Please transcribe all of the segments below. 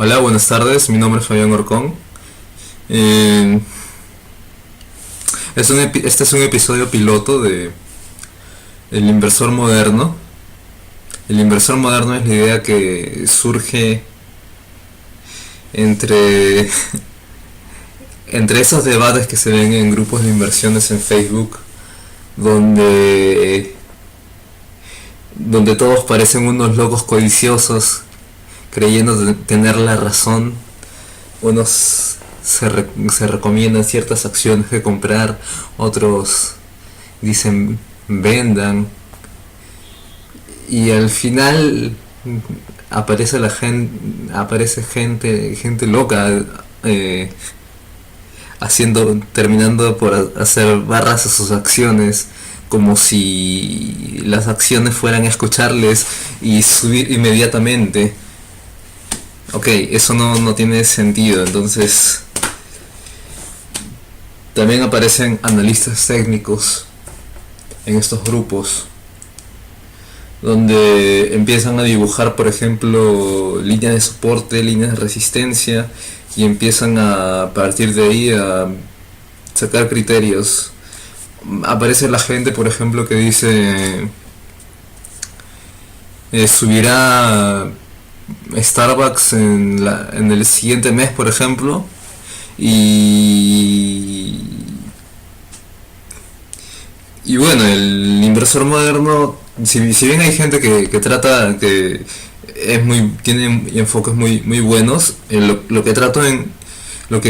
Hola, buenas tardes. Mi nombre es Fabián Orcón. Eh, este es un episodio piloto de El Inversor Moderno. El Inversor Moderno es la idea que surge entre, entre esos debates que se ven en grupos de inversiones en Facebook, donde, donde todos parecen unos locos codiciosos creyendo tener la razón. Unos se recomiendan ciertas acciones que comprar, otros dicen vendan, y al final aparece gente loca, eh, terminando por hacer barras a sus acciones, como si las acciones fueran a escucharles y subir inmediatamente. Ok, eso no tiene sentido. Entonces también aparecen analistas técnicos en estos grupos, donde empiezan a dibujar, por ejemplo, líneas de soporte, líneas de resistencia, y empiezan a partir de ahí a sacar criterios. Aparece la gente, por ejemplo, que dice subirá Starbucks en el siguiente mes, por ejemplo, y y bueno, el inversor moderno, si bien hay gente que trata, que tiene enfoques muy buenos, lo que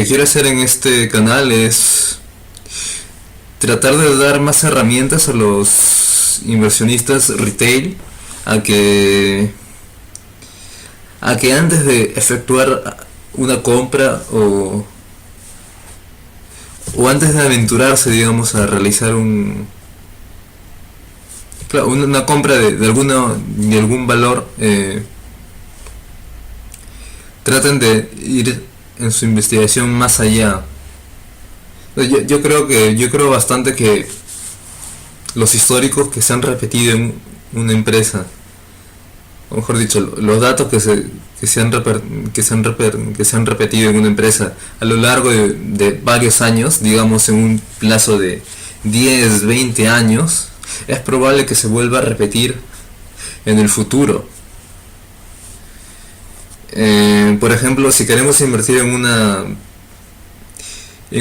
quiero hacer en este canal es tratar de dar más herramientas a los inversionistas retail, a que antes de efectuar una compra, o antes de aventurarse, digamos, a realizar una compra de algún valor, traten de ir en su investigación más allá. Yo creo bastante que los históricos que se han repetido en una empresa, o mejor dicho, los datos que se han repetido en una empresa a lo largo de varios años, digamos en un plazo de 10 20 años, es probable que se vuelva a repetir en el futuro. Por ejemplo, si queremos invertir en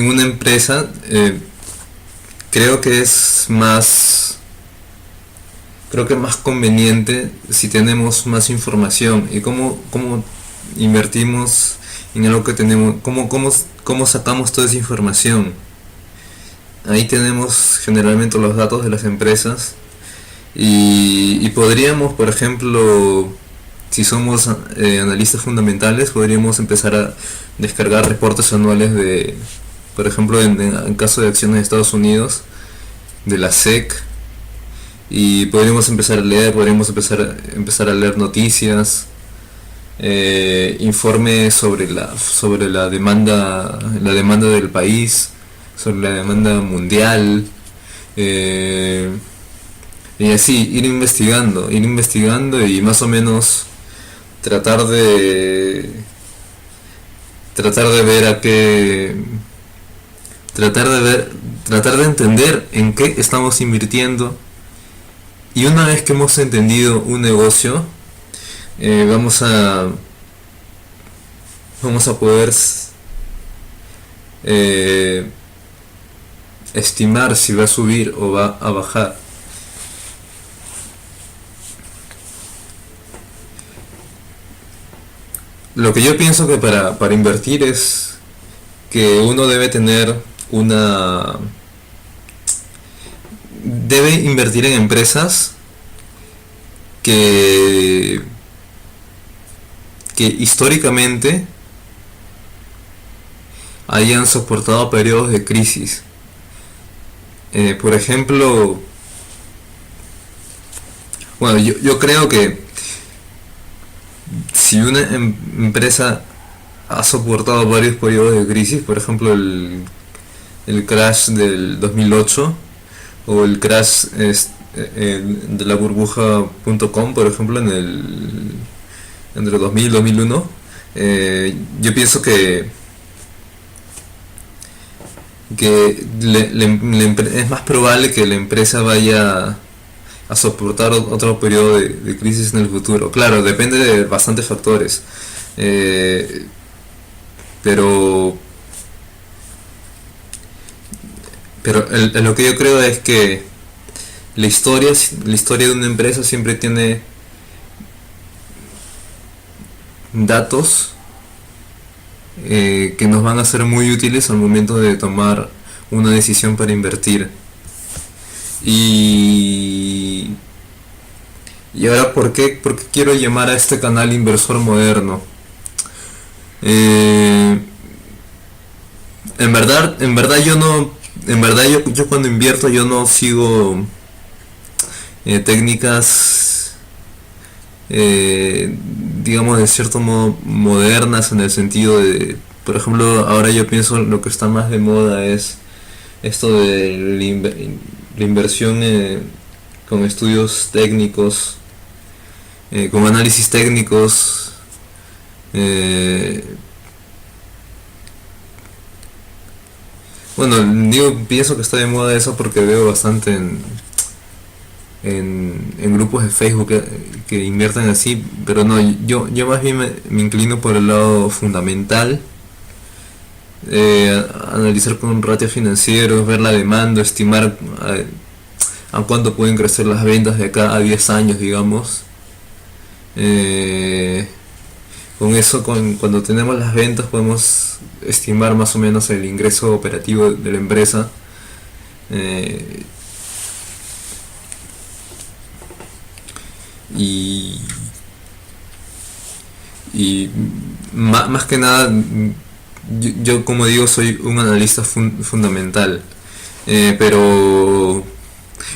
una empresa, creo que es más conveniente si tenemos más información. Y cómo invertimos en algo que tenemos, cómo sacamos toda esa información. Ahí tenemos generalmente los datos de las empresas, y podríamos, por ejemplo, si somos analistas fundamentales, podríamos empezar a descargar reportes anuales de, por ejemplo, en caso de acciones de Estados Unidos, de la SEC, y podríamos empezar a leer, empezar a leer noticias, informes sobre la demanda del país, sobre la demanda mundial, y así ir investigando y más o menos tratar de ver tratar de entender en qué estamos invirtiendo. Y una vez que hemos entendido un negocio, vamos a poder estimar si va a subir o va a bajar. Lo que yo pienso que para invertir es que uno debe invertir en empresas que históricamente hayan soportado periodos de crisis. Por ejemplo, bueno, yo creo que si una empresa ha soportado varios periodos de crisis, por ejemplo el crash del 2008, o el crash de la burbuja.com, por ejemplo, entre 2000 y 2001, Yo pienso que es más probable que la empresa vaya a soportar otro periodo de crisis en el futuro. Claro, depende de bastantes factores. Eh, pero lo que yo creo es que la historia de una empresa siempre tiene datos que nos van a ser muy útiles al momento de tomar una decisión para invertir. Y, y ahora, por qué quiero llamar a este canal Inversor Moderno? Eh, en verdad yo no, en verdad yo cuando invierto yo no sigo técnicas, eh, digamos de cierto modo modernas en el sentido de, por ejemplo, ahora yo pienso lo que está más de moda es esto de la inversión con estudios técnicos, con análisis técnicos. eh, bueno, digo, pienso que está de moda eso porque veo bastante en grupos de Facebook que invierten así, pero no, yo más bien me inclino por el lado fundamental, analizar con ratios financieros, ver la demanda, estimar a cuánto pueden crecer las ventas de acá a 10 años, digamos. Eh, con eso, cuando tenemos las ventas, podemos estimar más o menos el ingreso operativo de la empresa. Eh, y, y más que nada, yo como digo, soy un analista fundamental. Eh, pero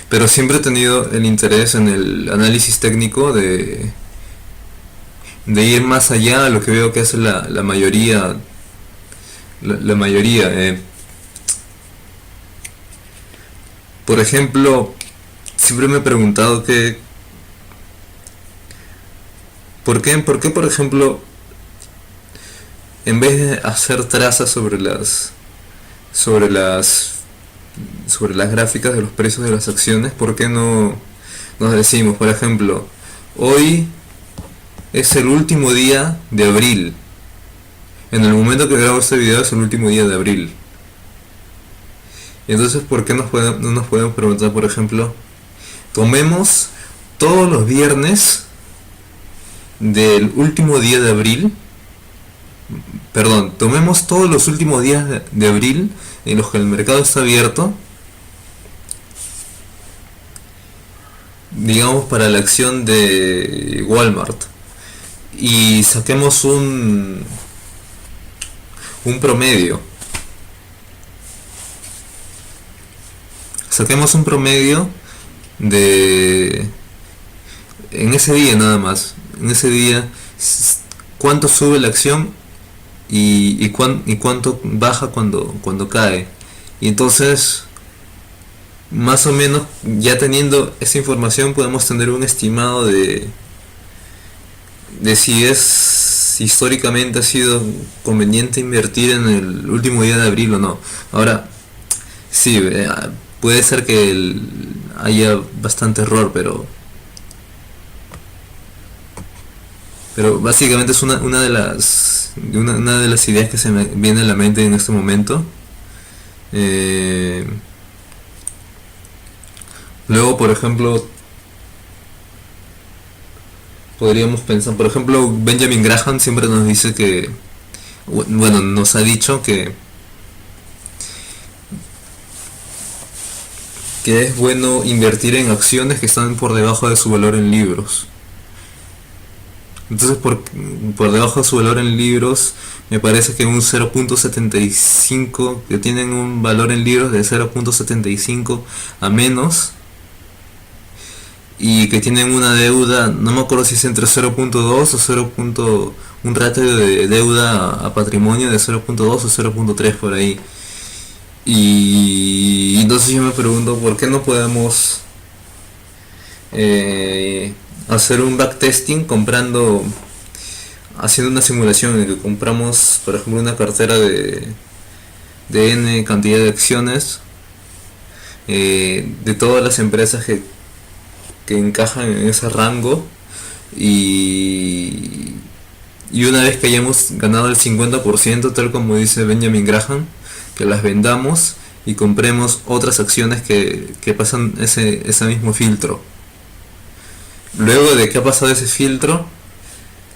pero siempre he tenido el interés en el análisis técnico de ir más allá de lo que veo que hace la mayoría. La mayoría. Por ejemplo, siempre me he preguntado por qué, por ejemplo, en vez de hacer trazas sobre las sobre las gráficas de los precios de las acciones, ¿por qué no nos decimos, por ejemplo, hoy es el último día de abril? En el momento que grabo este video es el último día de abril. Y entonces, ¿por qué no nos podemos preguntar, por ejemplo, tomemos todos los viernes del último día de abril, perdón, tomemos todos los últimos días de abril en los que el mercado está abierto, digamos para la acción de Walmart, y saquemos un promedio. Saquemos un promedio de en ese día nada más. En ese día cuánto sube la acción y cuánto baja cuando cae. Y entonces, más o menos, ya teniendo esa información podemos tener un estimado de si históricamente ha sido conveniente invertir en el último día de abril o no. Ahora, sí, puede ser que haya bastante error, pero básicamente es una una de las ideas que se me viene a la mente en este momento. Eh, Luego, por ejemplo, podríamos pensar, por ejemplo, Benjamin Graham siempre nos dice bueno, nos ha dicho que es bueno invertir en acciones que están por debajo de su valor en libros. Entonces, por debajo de su valor en libros, me parece que un 0.75, que tienen un valor en libros de 0.75 a menos, y que tienen una deuda, no me acuerdo si es entre 0.2 o 0. Un ratio de deuda a patrimonio de 0.2 o 0.3 por ahí. Y entonces yo me pregunto por qué no podemos hacer un backtesting comprando haciendo una simulación en que compramos, por ejemplo, una cartera de N cantidad de acciones de todas las empresas que encajan en ese rango, y, y una vez que hayamos ganado el 50%, tal como dice Benjamin Graham, que las vendamos y compremos otras acciones que pasan ese mismo filtro. Luego de que ha pasado ese filtro,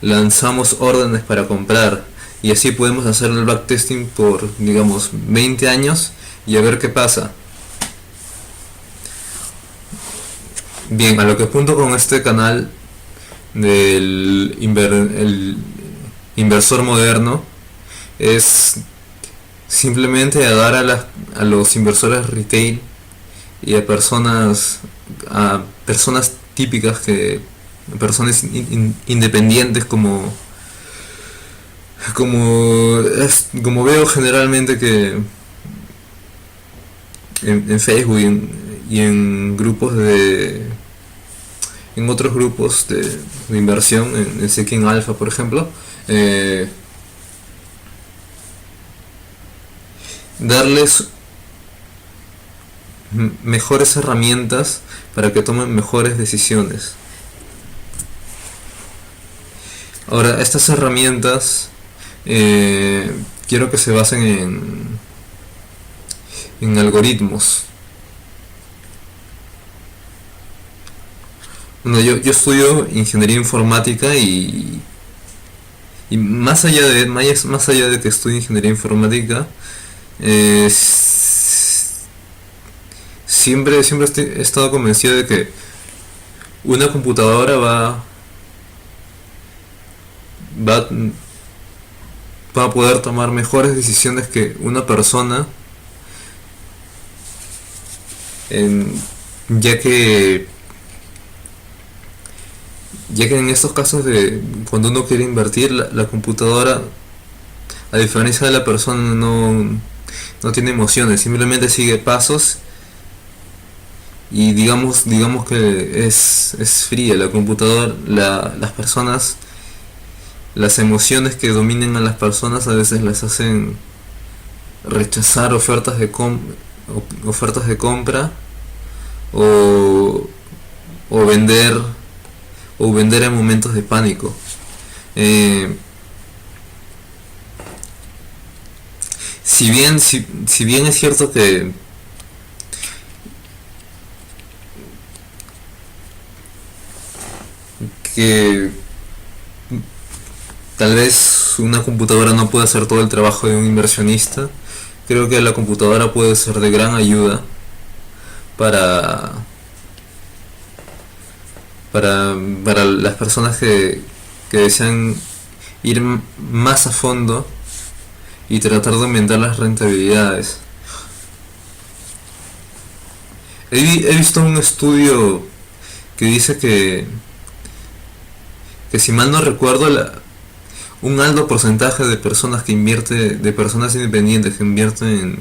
lanzamos órdenes para comprar, y así podemos hacer el backtesting por, digamos, 20 años y a ver qué pasa. Bien, a lo que apunto con este canal del el inversor moderno es simplemente a dar a los inversores retail y a personas típicas, personas independientes, como veo generalmente que en Facebook y en grupos en otros grupos de inversión, en Seeking Alpha por ejemplo, darles mejores herramientas para que tomen mejores decisiones. Ahora, estas herramientas quiero que se basen en algoritmos. Bueno, yo estudio ingeniería informática, y más allá de que estudie ingeniería informática, siempre he estado convencido de que una computadora va, va a poder tomar mejores decisiones que una persona, en- ya que en estos casos de cuando uno quiere invertir, la computadora, a diferencia de la persona, no tiene emociones, simplemente sigue pasos, y digamos que es fría la computadora. Las personas, las emociones que dominen a las personas a veces las hacen rechazar ofertas de compra, o, o vender o vender en momentos de pánico. Eh, si bien es cierto que tal vez una computadora no puede hacer todo el trabajo de un inversionista, creo que la computadora puede ser de gran ayuda para para las personas que desean ir más a fondo y tratar de aumentar las rentabilidades. He visto un estudio que dice que si mal no recuerdo, un alto porcentaje de personas de personas independientes que invierten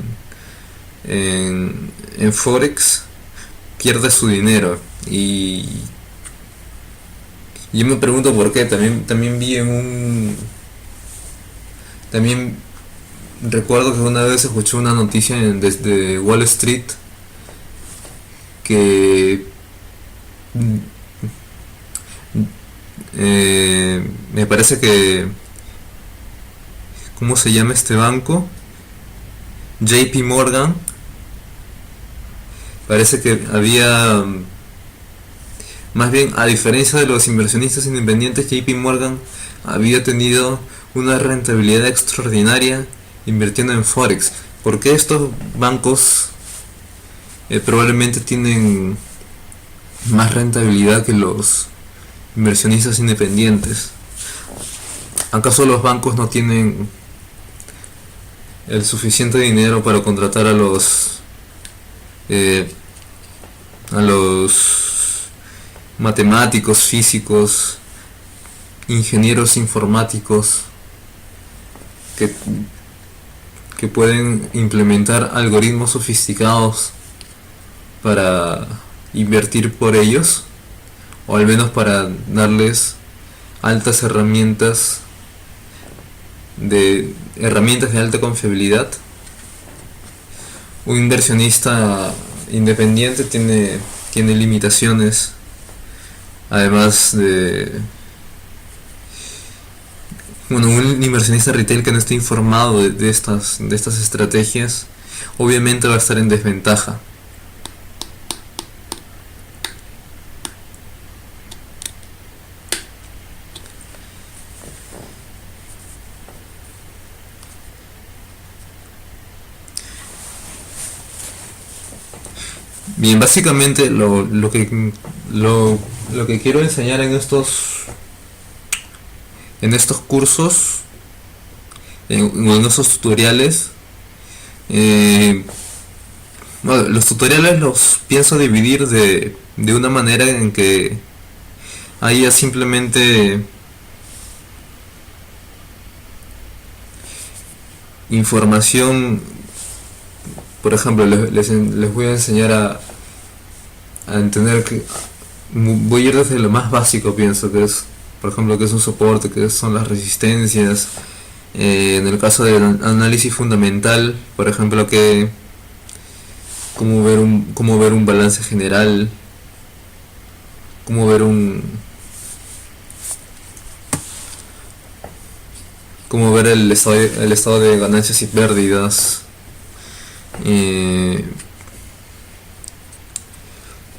en Forex, pierde su dinero. Y yo me pregunto por qué. También vi también recuerdo que una vez escuché una noticia desde Wall Street que me parece que, ¿cómo se llama este banco? JP Morgan. Parece que había, más bien, a diferencia de los inversionistas independientes, JP Morgan había tenido una rentabilidad extraordinaria invirtiendo en Forex. Porque estos bancos probablemente tienen más rentabilidad que los inversionistas independientes? ¿Acaso los bancos no tienen el suficiente dinero para contratar eh, a los matemáticos, físicos, ingenieros informáticos que, que pueden implementar algoritmos sofisticados para invertir por ellos, o al menos para darles altas herramientas de herramientas de alta confiabilidad. Un inversionista independiente tiene limitaciones, además de, bueno, un inversionista retail que no esté informado de estas estrategias, obviamente va a estar en desventaja. Bien, básicamente lo que quiero enseñar en estos cursos, en estos tutoriales, eh, bueno, los tutoriales los pienso dividir de una manera en que haya simplemente información. Por ejemplo, les voy a enseñar a entender que voy a ir desde lo más básico, pienso que es, por ejemplo, que es un soporte, que son las resistencias. En el caso del análisis fundamental, por ejemplo, que cómo ver un balance general, cómo ver cómo ver el estado de ganancias y pérdidas.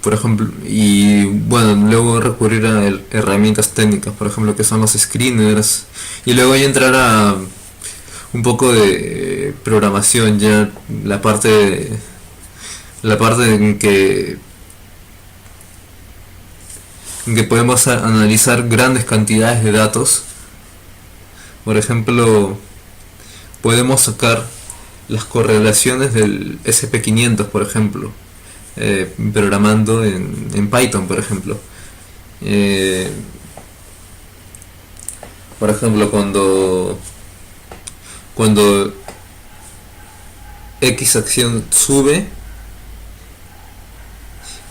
Por ejemplo, y bueno, luego recurrir a herramientas técnicas, por ejemplo, que son los screeners, y luego ya entrar a un poco de programación, ya la parte en que podemos analizar grandes cantidades de datos. Por ejemplo, podemos sacar las correlaciones del SP500, por ejemplo, programando en Python, por ejemplo. Por ejemplo, cuando X acción sube,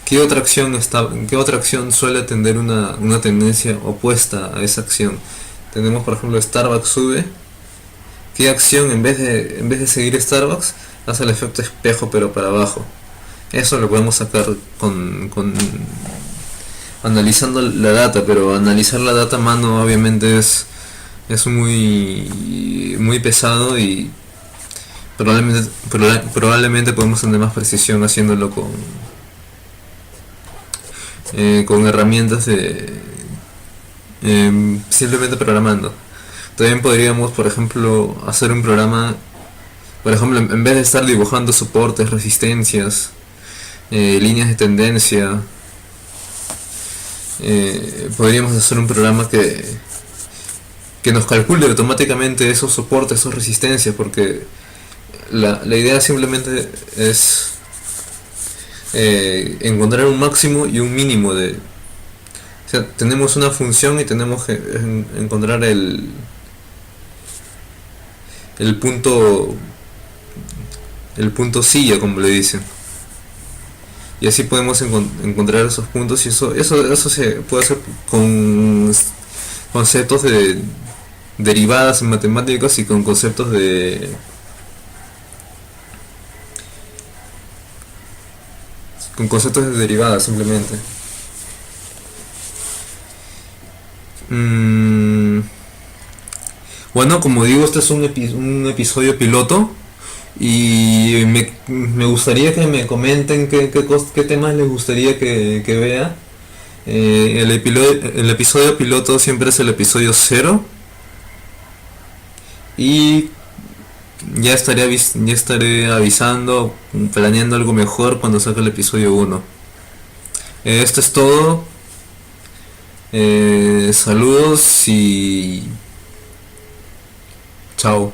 ¿qué otra acción suele tener una tendencia opuesta a esa acción? Tenemos, por ejemplo, Starbucks sube. ¿Qué acción en vez de seguir Starbucks hace el efecto espejo pero para abajo? Eso lo podemos sacar con analizando la data, pero analizar la data a mano obviamente es muy pesado, y probablemente podemos tener más precisión haciéndolo con herramientas simplemente programando. También podríamos, por ejemplo, hacer un programa, por ejemplo, en vez de estar dibujando soportes, resistencias, líneas de tendencia, podríamos hacer un programa que nos calcule automáticamente esos soportes, esas resistencias, porque la idea simplemente es encontrar un máximo y un mínimo o sea, tenemos una función y tenemos que encontrar el punto silla, como le dicen, y así podemos encontrar esos puntos, y eso se puede hacer con conceptos de derivadas en matemáticas y con conceptos de derivadas simplemente. Bueno, como digo, este es un episodio piloto, y me gustaría que me comenten qué temas les gustaría que vea. El episodio piloto siempre es el episodio 0, y ya estaré avisando, planeando algo mejor cuando saque el episodio 1. Esto es todo. Saludos y chao.